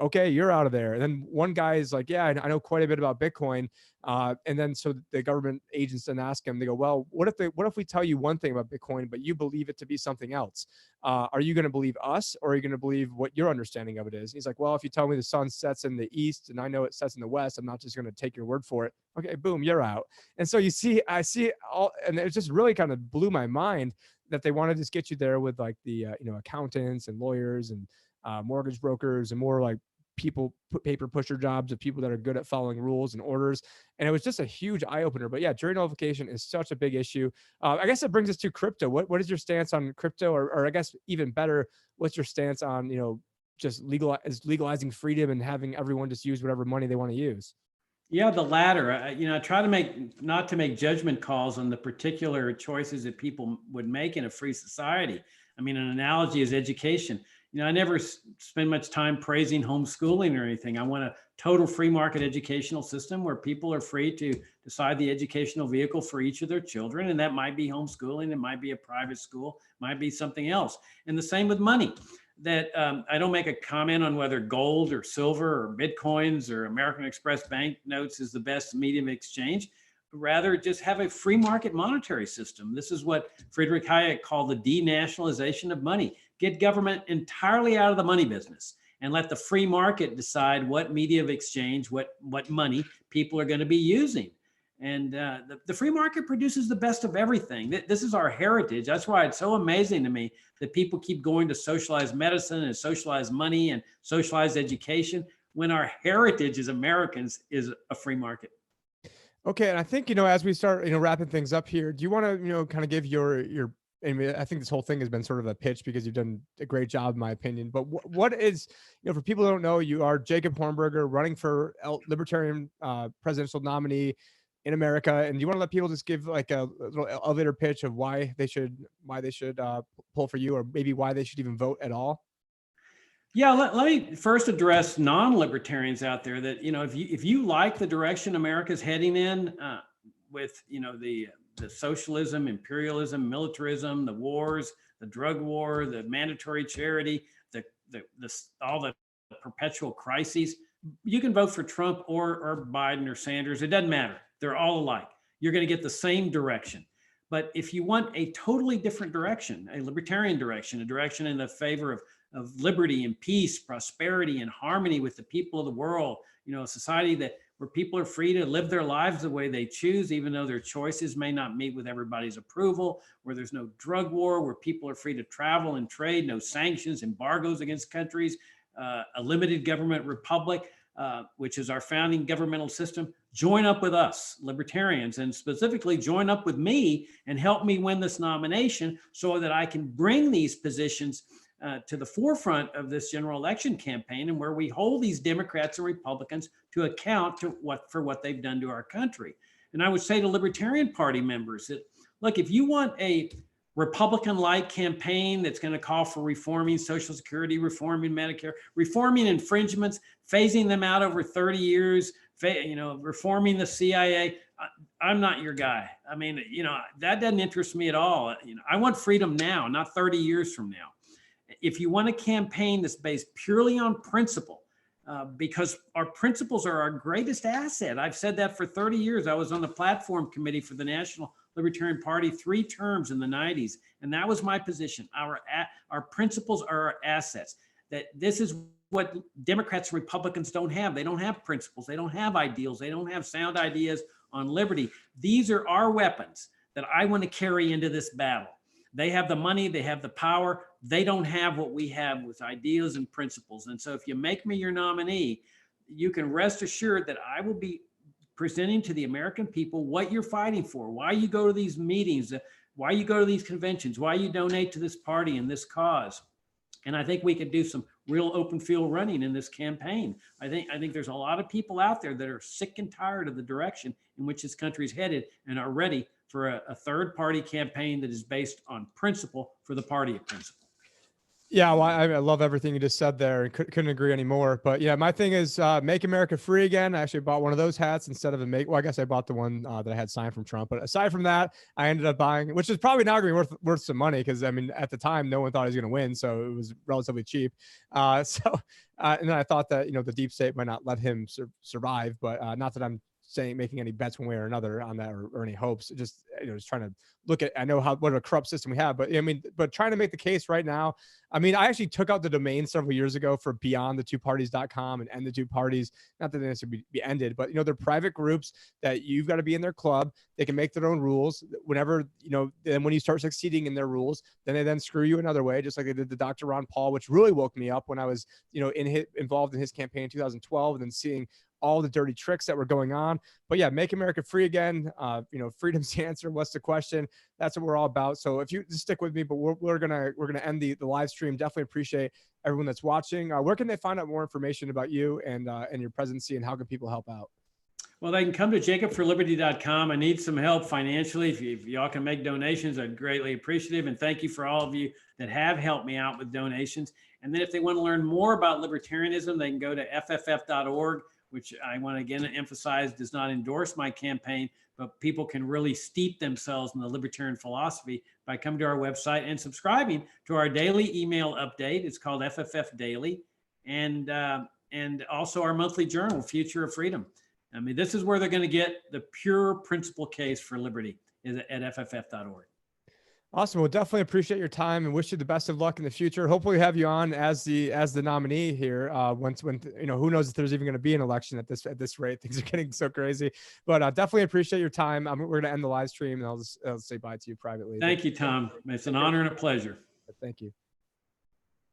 okay, you're out of there. And then one guy is like, yeah, I know quite a bit about Bitcoin. And then so the government agents then ask him, they go, well, what if we tell you one thing about Bitcoin, but you believe it to be something else? Are you going to believe us, or are you going to believe what your understanding of it is? He's like, well, if you tell me the sun sets in the east and I know it sets in the west, I'm not just going to take your word for it. Okay, boom, you're out. And so I see all, and it just really kind of blew my mind that they want to just get you there with like the accountants and lawyers and mortgage brokers and more like paper pusher jobs of people that are good at following rules and orders. And it was just a huge eye opener. But yeah, jury nullification is such a big issue. I guess it brings us to crypto. What is your stance on crypto, or I guess even better, what's your stance on just legalizing freedom and having everyone just use whatever money they want to use? Yeah, the latter. I try to not to make judgment calls on the particular choices that people would make in a free society. I mean, an analogy is education. I never spend much time praising homeschooling or anything. I want a total free market educational system where people are free to decide the educational vehicle for each of their children. And that might be homeschooling. It might be a private school, might be something else. And the same with money. That I don't make a comment on whether gold or silver or Bitcoins or American Express bank notes is the best medium of exchange. Rather, just have a free market monetary system. This is what Friedrich Hayek called the denationalization of money. Get government entirely out of the money business and let the free market decide what media of exchange, what money people are going to be using. And the free market produces the best of everything. This is our heritage. That's why it's so amazing to me that people keep going to socialized medicine and socialized money and socialized education when our heritage as Americans is a free market. Okay, and I think as we start wrapping things up here, do you want to kind of give your I mean, I think this whole thing has been sort of a pitch because you've done a great job, in my opinion. But what is, for people who don't know, you are Jacob Hornberger, running for Libertarian presidential nominee in America. And do you want to let people just give like a little elevator pitch of why they should pull for you, or maybe why they should even vote at all? Yeah, let me first address non-libertarians out there that, if you like the direction America's heading in with, the socialism, imperialism, militarism, the wars, the drug war, the mandatory charity, all the perpetual crises, you can vote for Trump or Biden or Sanders. It doesn't matter. They're all alike. You're going to get the same direction. But if you want a totally different direction, a libertarian direction, a direction in the favor of liberty and peace, prosperity and harmony with the people of the world, a society where people are free to live their lives the way they choose, even though their choices may not meet with everybody's approval, where there's no drug war, where people are free to travel and trade, no sanctions, embargoes against countries, a limited government republic, which is our founding governmental system. Join up with us, libertarians, and specifically join up with me and help me win this nomination so that I can bring these positions to the forefront of this general election campaign, and where we hold these Democrats and Republicans to account for what they've done to our country. And I would say to Libertarian Party members that, look, if you want a Republican-like campaign that's going to call for reforming Social Security, reforming Medicare, reforming infringements, phasing them out over 30 years, reforming the CIA, I'm not your guy. I mean, that doesn't interest me at all. I want freedom now, not 30 years from now. If you want a campaign that's based purely on principle, because our principles are our greatest asset. I've said that for 30 years. I was on the platform committee for the National Libertarian Party 3 terms in the 90s. And that was my position. Our principles are our assets. That this is what Democrats and Republicans don't have. They don't have principles. They don't have ideals. They don't have sound ideas on liberty. These are our weapons that I want to carry into this battle. They have the money, they have the power. They don't have what we have with ideas and principles. And so if you make me your nominee, you can rest assured that I will be presenting to the American people what you're fighting for, why you go to these meetings, why you go to these conventions, why you donate to this party and this cause. And I think we could do some real open field running in this campaign. I think there's a lot of people out there that are sick and tired of the direction in which this country is headed and are ready for a third party campaign that is based on principle for the party of principle. Yeah, well, I love everything you just said there, and couldn't agree anymore. But yeah, my thing is make America free again. I actually bought one of those hats instead of a make. Well, I guess I bought the one that I had signed from Trump. But aside from that, I ended up buying, which is probably now going to be worth some money because I mean at the time no one thought he was going to win, so it was relatively cheap. And then I thought that the deep state might not let him survive, but not that I'm saying making any bets one way or another on that or any hopes. Just just trying to look at. I know what a corrupt system we have, but I mean, but trying to make the case right now. I mean, I actually took out the domain several years ago for beyondthetwoparties.com and end the two parties. Not that they necessarily be ended, but they're private groups that you've got to be in their club. They can make their own rules. Whenever then when you start succeeding in their rules, then they then screw you another way, just like they did the Dr. Ron Paul, which really woke me up when I was involved in his campaign in 2012, and then seeing all the dirty tricks that were going on. But yeah, make America free again. Freedom's the answer. What's the question? That's what we're all about. So if you just stick with me, but we're gonna end the live stream. Definitely appreciate everyone that's watching. Where can they find out more information about you and your presidency, and how can people help out? Well, they can come to jacobforliberty.com. I need some help financially. If y'all can make donations, I'd greatly appreciative. And thank you for all of you that have helped me out with donations. And then if they want to learn more about libertarianism, they can go to fff.org, which I want to again emphasize does not endorse my campaign, but people can really steep themselves in the libertarian philosophy by coming to our website and subscribing to our daily email update. It's called FFF Daily. And also our monthly journal, Future of Freedom. I mean, this is where they're going to get the pure principle case for liberty, is at fff.org. Awesome. Well, definitely appreciate your time and wish you the best of luck in the future. Hopefully have you on as the nominee here. When who knows if there's even going to be an election at this rate. Things are getting so crazy. But definitely appreciate your time. We're going to end the live stream, and I'll say bye to you privately. Thank you, Tom. It's an honor and a pleasure. Thank you.